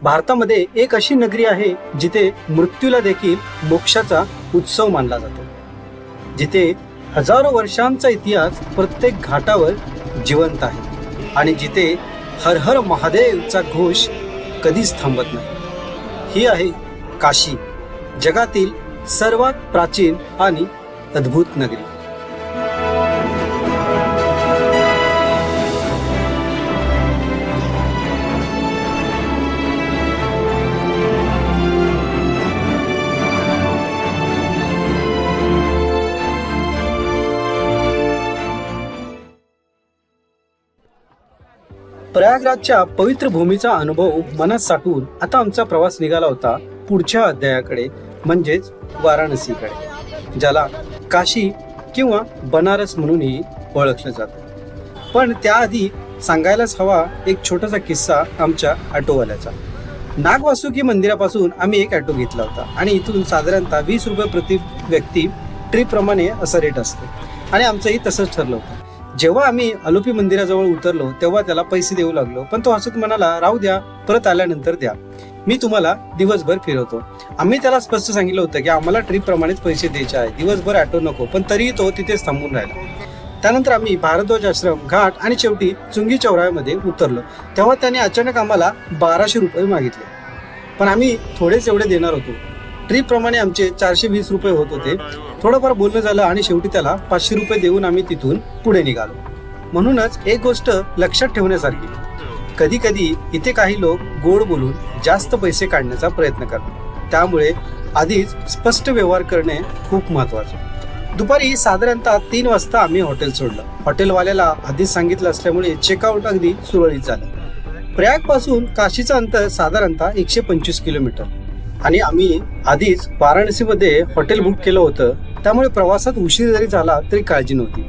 भारतामध्ये एक अशी नगरी आहे जिथे मृत्यूला देखील मोक्षाचा उत्सव मानला जातो, जिथे हजारो वर्षांचा इतिहास प्रत्येक घाटावर जिवंत आहे आणि जिथे हर हर महादेवचा घोष कधीच थांबत नाही. ही आहे काशी, जगातील सर्वात प्राचीन आणि अद्भुत नगरी. प्रयागराजच्या पवित्र भूमीचा अनुभव मनात साठवून आता आमचा प्रवास निघाला होता पुढच्या अध्यायाकडे, म्हणजेच वाराणसीकडे, ज्याला काशी किंवा बनारस म्हणूनही ओळखलं जातं. पण त्याआधी सांगायलाच हवा एक छोटासा किस्सा आमच्या ऑटोवाल्याचा. नागवासुकी मंदिरापासून आम्ही एक ऑटो घेतला होता आणि इथून साधारणतः 20 रुपये प्रति व्यक्ती ट्रिपप्रमाणे असा रेट असतो आणि आमचंही तसंच ठरलं होतं. जेव्हा आम्ही अलोपी मंदिराजवळ उतरलो तेव्हा त्याला पैसे देऊ लागलो, पण तो हसत म्हणाला, राहू द्या, परत आल्यानंतर द्या, मी तुम्हाला दिवसभर फिरवतो. आम्ही त्याला स्पष्ट सांगितलं होतं की आम्हाला ट्रिप प्रमाणेच पैसे द्यायचे आहे, दिवसभर ऑटो नको, पण तरीही तो तिथेच थांबून राहिला. त्यानंतर आम्ही भारद्वाज आश्रम घाट आणि शेवटी चुंगी चौराह्यामध्ये उतरलो. तेव्हा त्याने अचानक आम्हाला 1200 रुपये मागितले, पण आम्ही थोडेच एवढे देणार होतो. ट्रिप प्रमाणे आमचे 420 रुपये होत होते. थोडंफार बोलणं झालं आणि शेवटी त्याला 500 रुपये देऊन आम्ही तिथून पुढे निघालो. म्हणूनच एक गोष्ट लक्षात ठेवण्यासारखी, कधी कधी इथे काही लोक गोड बोलून जास्त पैसे काढण्याचा प्रयत्न करतात, त्यामुळे आधीच स्पष्ट व्यवहार करणे खूप महत्त्वाचे. दुपारी साधारणतः 3 वाजता आम्ही हॉटेल सोडलं. हॉटेलवाल्याला आधीच सांगितलं असल्यामुळे चेकआउट अगदी सुरळीत झालं. प्रयागपासून काशीचं अंतर साधारणतः 125 किलोमीटर आणि आम्ही आधीच वाराणसीमध्ये हॉटेल बुक केलं होतं, त्यामुळे प्रवासात उशीर जरी झाला तरी काळजी नव्हती.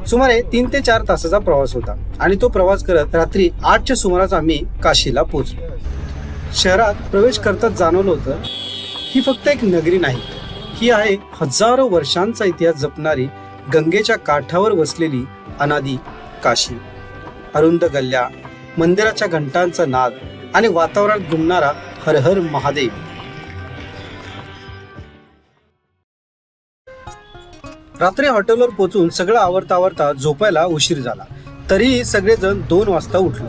सुमारे 3 ते 4 तासाचा प्रवास होता आणि तो प्रवास करत रात्री 8च्या सुमारास आम्ही काशीला पोहोचलो. शहरात प्रवेश करताच जाणवलं होतं, ही फक्त एक नगरी नाही, ही आहे हजारो वर्षांचा इतिहास जपणारी, गंगेच्या काठावर वसलेली अनादी काशी. अरुंद गल्ल्या, मंदिराच्या घंटांचा नाद आणि वातावरणात घुमणारा हर हर महादेव. रात्री हॉटेलवर पोहोचून सगळं आवरता झोपायला उशीर झाला, तरीही सगळेजण 2 वाजता उठलो.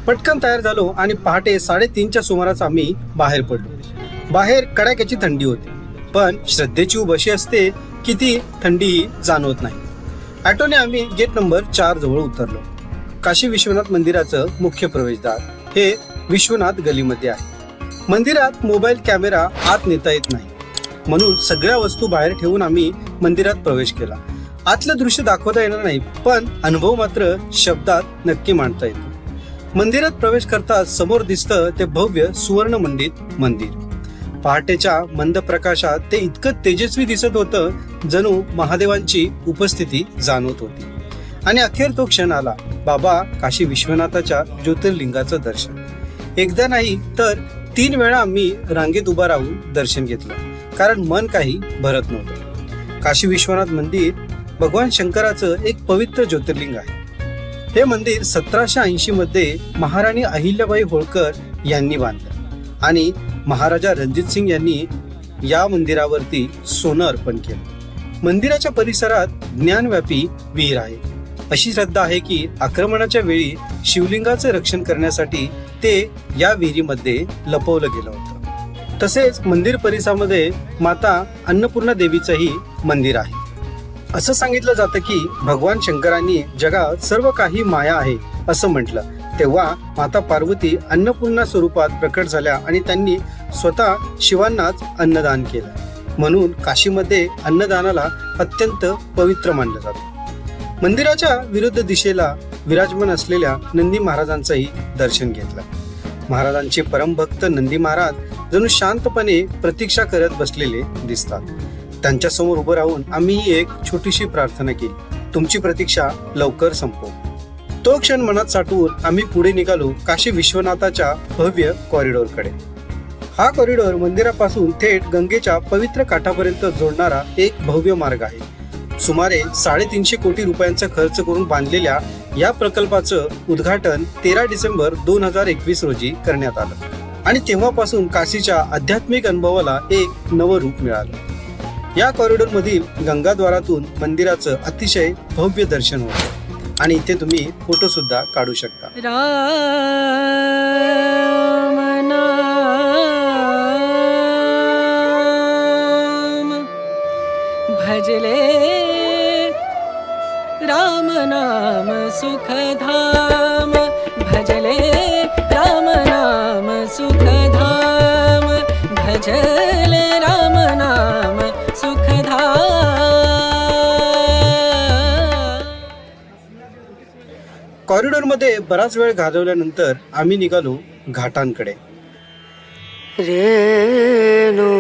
पटकन तयार झालो आणि पहाटे 3:30च्या सुमारास आम्ही बाहेर पडलो. बाहेर कडाक्याची थंडी होती, पण श्रद्धेची ऊब अशी असते की ती थंडीही जाणवत नाही. ऑटोने आम्ही गेट नंबर 4 जवळ उतरलो. काशी विश्वनाथ मंदिराचं मुख्य प्रवेशद्वार हे विश्वनाथ गलीमध्ये आहे. मंदिरात मोबाईल कॅमेरा आत नेता येत नाही, म्हणून सगळ्या वस्तू बाहेर ठेवून आम्ही मंदिरात प्रवेश केला. आतलं दृश्य दाखवता येणार नाही, पण अनुभव मात्र शब्दात नक्की मांडता येतो. मंदिरात प्रवेश करताच समोर दिसतं ते भव्य सुवर्णमंडित मंदिर. पहाटेच्या मंद प्रकाशात ते इतकं तेजस्वी दिसत होतं, जणू महादेवांची उपस्थिती जाणवत होती. आणि अखेर तो क्षण आला, बाबा काशी विश्वनाथाच्या ज्योतिर्लिंगाचं दर्शन. एकदा नाही तर 3 वेळा आम्ही रांगेत उभा राहून दर्शन घेतलं, कारण मन काही भरत नव्हतं. काशी विश्वनाथ मंदिर भगवान शंकराचं एक पवित्र ज्योतिर्लिंग आहे. हे मंदिर 1780 मध्ये महाराणी अहिल्याबाई होळकर यांनी बांधलं आणि महाराजा रणजित सिंग यांनी या मंदिरावरती सोनं अर्पण केलं. मंदिराच्या परिसरात ज्ञानव्यापी विहीर आहे. अशी श्रद्धा आहे की आक्रमणाच्या वेळी शिवलिंगाचं रक्षण करण्यासाठी ते या विहिरीमध्ये लपवलं गेलं होतं. तसेच मंदिर परिसरामध्ये माता अन्नपूर्णा देवीचंही मंदिर आहे. असं सांगितलं जातं की भगवान शंकरांनी जगात सर्व काही माया आहे असं म्हटलं, तेव्हा माता पार्वती अन्नपूर्णा स्वरूपात प्रकट झाल्या आणि त्यांनी स्वतः शिवांनाच अन्नदान केलं. म्हणून काशीमध्ये अन्नदानाला अत्यंत पवित्र मानलं जातं. मंदिराच्या विरुद्ध दिशेला विराजमान असलेल्या नंदी महाराजांचंही दर्शन घेतलं. महाराजांचे परमभक्त नंदी महाराज जणू शांतपणे प्रतीक्षा करत बसलेले दिसतात. त्यांच्या समोर उभं राहून आम्ही एक छोटीशी प्रार्थना केली, तुमची प्रतीक्षा लवकर संपो. तो क्षण मनात साठवून आम्ही पुढे निघालो काशी विश्वनाथाच्या भव्य कॉरिडॉरकडे. हा कॉरिडॉर मंदिरापासून थेट गंगेच्या पवित्र काठापर्यंत जोडणारा एक भव्य मार्ग आहे. सुमारे 350 कोटी रुपयांचा खर्च करून बांधलेल्या या प्रकल्पाचं उद्घाटन 13 डिसेंबर 2021 रोजी करण्यात आलं. आणि तेव्हापासून काशीच्या आध्यात्मिक अनुभवाला एक नवं रूप मिळालं. या कॉरिडॉर मधील गंगाद्वारातून मंदिराचं अतिशय भव्य दर्शन होतं आणि इथे तुम्ही फोटो सुद्धा काढू शकता. राम नाम भजले राम नाम सुखधाम भजले राम नाम सुखधाम भजले राम नाम कॉरिडॉरमध्ये बराच वेळ घालवल्यानंतर आम्ही निघालो घाटांकडे. रेणू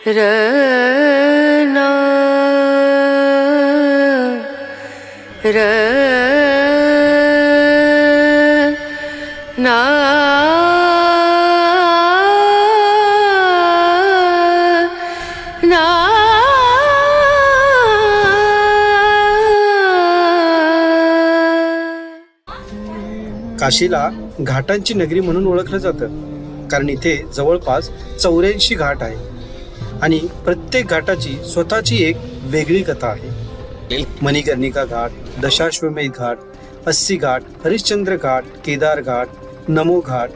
रना रना काशीला घाटांची नगरी म्हणून ओळखलं जातं, कारण इथे जवळपास 84 घाट आहे आणि प्रत्येक घाटाची स्वतःची एक वेगळी कथा आहे. मणिकर्णिका घाट, दशाश्वमेध घाट, 80 घाट, हरिश्चंद्र घाट, केदार घाट, नमो घाट.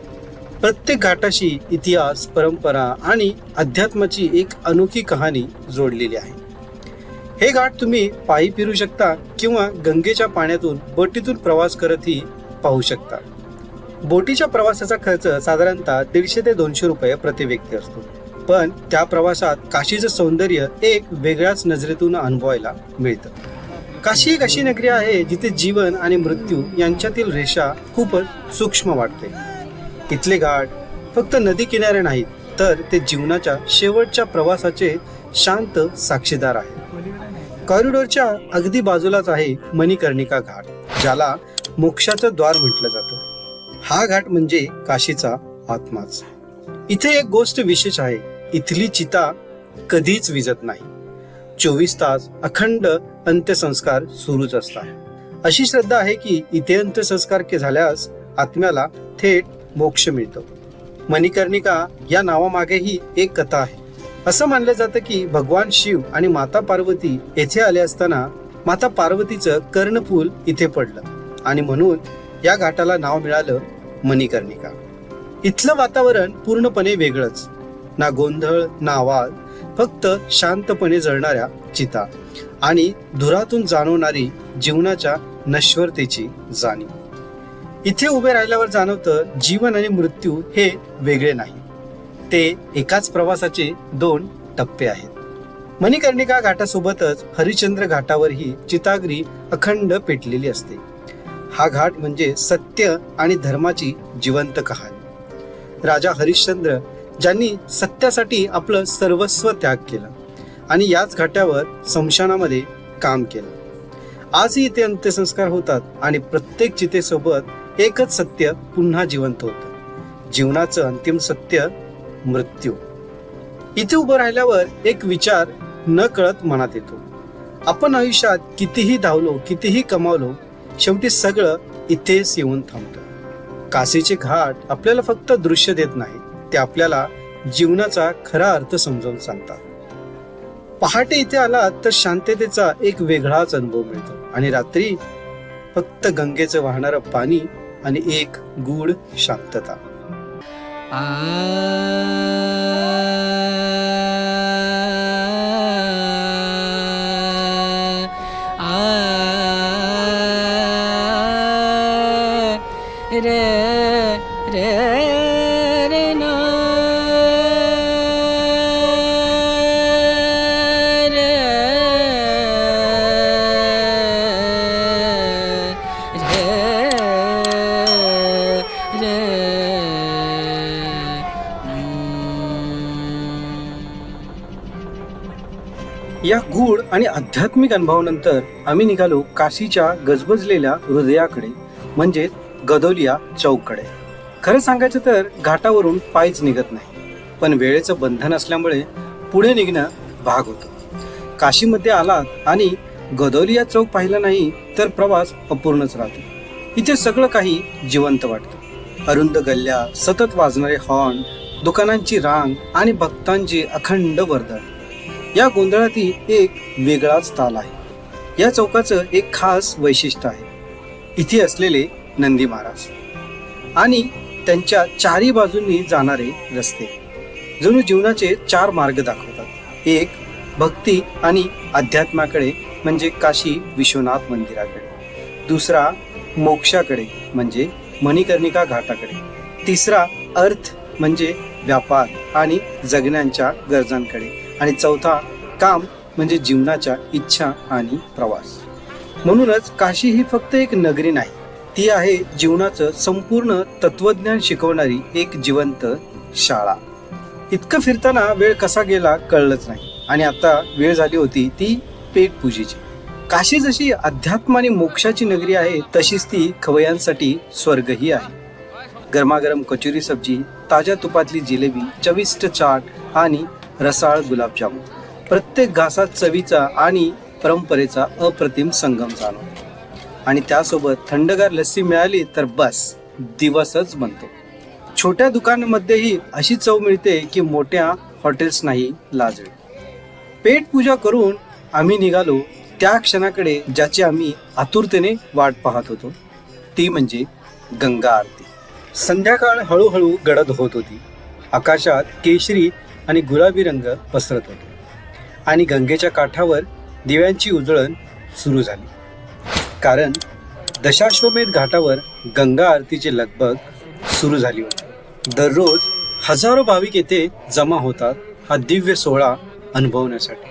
प्रत्येक घाटाशी इतिहास, परंपरा आणि अध्यात्माची एक अनोखी कहाणी जोडलेली आहे. हे घाट तुम्ही पायी फिरू शकता किंवा गंगेच्या पाण्यातून बोटीतून प्रवास करतही पाहू शकता. बोटीच्या प्रवासाचा खर्च साधारणतः 150 ते 200 रुपये प्रति व्यक्ती असतो, पण त्या प्रवासात काशीचं सौंदर्य एक वेगळ्याच नजरेतून अनुभवायला मिळतं. काशी एक अशी नगरी आहे जिथे जीवन आणि मृत्यू यांच्यातील रेषा खूपच सूक्ष्म वाटते. इथले घाट फक्त नदी किनारे नाहीत, तर ते जीवनाच्या शेवटच्या प्रवासाचे शांत साक्षीदार आहेत. कॉरिडॉरच्या अगदी बाजूलाच आहे मणिकर्णिका घाट, ज्याला मोक्षाचं द्वार म्हटलं जातं. हा घाट म्हणजे काशीचा आत्माच. इथे एक गोष्ट विशेष आहे, इथली चिता कधीच विझत नाही. 24 तास अखंड अंत्यसंस्कार सुरूच असतात. अशी श्रद्धा आहे की इथे अंत्यसंस्कार झाल्यास आत्म्याला थेट मोक्ष मिळतो. मणिकर्णिका या नावामागेही एक कथा आहे. असं मानलं जातं की भगवान शिव आणि माता पार्वती येथे आले असताना माता पार्वतीचं कर्णफूल इथे पडलं आणि म्हणून या घाटाला नाव मिळालं मणिकर्णिका. इथलं वातावरण पूर्णपणे वेगळंच. ना गोंधळ ना आवाज, फक्त शांतपणे जळणाऱ्या चिता आणि धुरातून जाणवणारी जीवनाच्या नश्वरतेची जाणीव. इथे उभे राहिल्यावर जाणवतं जीवन आणि मृत्यू हे वेगळे नाही, ते एकाच प्रवासाचे 2 टप्पे आहेत. मणिकर्णिका घाटासोबतच हरिश्चंद्र घाटावरही चिताग्नी अखंड पेटलेली असते. हा घाट म्हणजे सत्य आणि धर्माची जिवंत कहाणी. राजा हरिश्चंद्र ज्यांनी सत्यासाठी आपलं सर्वस्व त्याग केलं आणि याच घाटावर स्मशानामध्ये काम केलं. आजही इथे अंत्यसंस्कार होतात आणि प्रत्येक चितेसोबत एकच सत्य पुन्हा जिवंत होतं, जीवनाचं अंतिम सत्य, मृत्यू. इथे उभं राहिल्यावर एक विचार न कळत मनात येतो. आपण आयुष्यात कितीही धावलो, कितीही कमावलो, शेवटी सगळं इथेच येऊन थांबतं. काशीचे घाट आपल्याला फक्त दृश्य देत नाही, ते आपल्याला जीवनाचा खरा अर्थ समजावून सांगतात. पहाटे इथे आलात तर शांततेचा एक वेगळाच अनुभव मिळतो आणि रात्री फक्त गंगेचं वाहणारं पाणी आणि एक गूढ शांतता. या गूढ आणि आध्यात्मिक अनुभवानंतर आम्ही निघालो काशीच्या गजबजलेल्या हृदयाकडे, म्हणजे गदोलिया चौककडे. खरं सांगायचं तर घाटावरून पायच निघत नाही, पण वेळेचं बंधन असल्यामुळे पुढे निघणं भाग होतं. काशीमध्ये आलात आणि गदोलिया चौक पाहिला नाही तर प्रवास अपूर्णच राहतो. इथे सगळं काही जिवंत वाटतं. अरुंद गल्ल्या, सतत वाजणारे हॉर्न, दुकानांची रांग आणि भक्तांची अखंड वर्दळ. या गोंधळातील एक वेगळाच ताल आहे. या चौकाचं एक खास वैशिष्ट्य आहे. इथे असलेले नंदी महाराज आणि त्यांच्या चारी बाजूंनी जाणारे रस्ते जणू जीवनाचे 4 मार्ग दाखवतात. एक भक्ती आणि अध्यात्माकडे म्हणजे काशी विश्वनाथ मंदिराकडे, दुसरा मोक्षाकडे म्हणजे मणिकर्णिका घाटाकडे, तिसरा अर्थ म्हणजे व्यापार आणि जगण्याच्या गरजांकडे, आणि चौथा काम म्हणजे जीवनाच्या इच्छा आणि प्रवास. म्हणूनच काशी ही फक्त एक नगरी नाही, ती आहे जीवनाचं संपूर्ण तत्वज्ञान शिकवणारी एक जिवंत शाळा. इतकं फिरताना वेळ कसा गेला कळलंच नाही. आणि आता वेळ झाली होती ती पेटपूजेची. काशी जशी अध्यात्म आणि मोक्षाची नगरी आहे, तशीच ती खवय्यांसाठी स्वर्गही आहे. गरमागरम कचोरी सब्जी, ताज्या तुपातली जिलेबी, चविष्ट चाट आणि रसाळ गुलाबजामुन, प्रत्येक घासात चवीचा आणि परंपरेचा अप्रतिम संगम जाणवतो. आणि त्यासोबत थंडगार लस्सी मिळाली तर बस दिवसच बनतो. छोट्या दुकानांमध्येही अशी चव मिळते की मोठ्या हॉटेल्स नाही लाजळे. पेटपूजा करून आम्ही निघालो त्या क्षणाकडे ज्याची आम्ही आतुरतेने वाट पाहत होतो, ती म्हणजे गंगा आरती. संध्याकाळ हळूहळू गडद होत होती. आकाशात केशरी आणि गुलाबी रंग पसरत होते आणि गंगेच्या काठावर दिव्यांची उजळण सुरू झाली. कारण दशाश्वमेध घाटावर गंगा आरतीची लगबग सुरू झाली होती. दररोज हजारो भाविक येथे जमा होतात हा दिव्य सोहळा अनुभवण्यासाठी.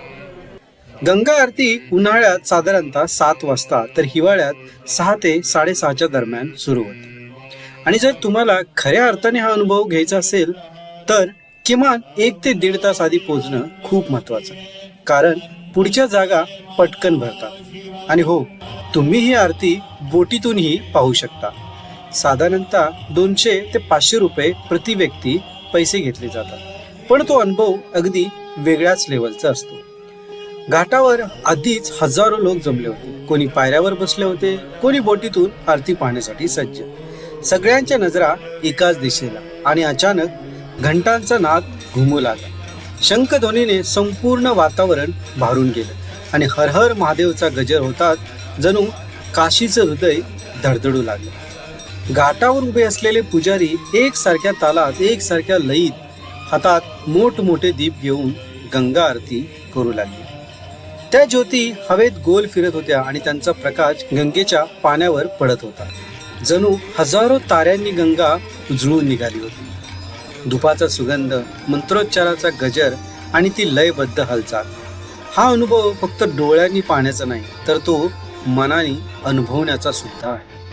गंगा आरती उन्हाळ्यात साधारणतः 7 वाजता तर हिवाळ्यात 6 ते 6:30च्या दरम्यान सुरू होते. आणि जर तुम्हाला खऱ्या अर्थाने हा अनुभव घ्यायचा असेल तर किमान 1 ते 1.5 तास आधी पोहोचणं खूप महत्त्वाचं आहे. कारण पुढच्या जागा पटकन भरतात. आणि हो, तुम्ही ही आरती बोटीतूनही पाहू शकता. साधारणतः 200 ते 500 रुपये प्रति व्यक्ती पैसे घेतले जातात, पण तो अनुभव अगदी वेगळ्याच लेवलचा असतो. घाटावर आधीच हजारो लोक जमले होते. कोणी पायऱ्यावर बसले होते, कोणी बोटीतून आरती पाहण्यासाठी सज्ज. सगळ्यांच्या नजरा एकाच दिशेला. आणि अचानक घंटांचा नाद घुमू लागला. शंखध्वनीने संपूर्ण वातावरण भारून गेलं आणि हर हर महादेवचा गजर होतात जणू काशीचं हृदय धडधडू लागलं. घाटावर उभे असलेले पुजारी एकसारख्या तालात, एकसारख्या लयीत हातात मोठमोठे दीप घेऊन गंगा आरती करू लागले. त्या ज्योती हवेत गोल फिरत होत्या आणि त्यांचा प्रकाश गंगेच्या पाण्यावर पडत होता. जणू हजारो ताऱ्यांनी गंगा उजळून निघाली होती. धुपाचा सुगंध, मंत्रोच्चाराचा गजर आणि ती लयबद्ध हालचाल, हा अनुभव फक्त डोळ्यांनी पाहण्याचा नाही तर तो मनाने अनुभवण्याचा सुद्धा आहे.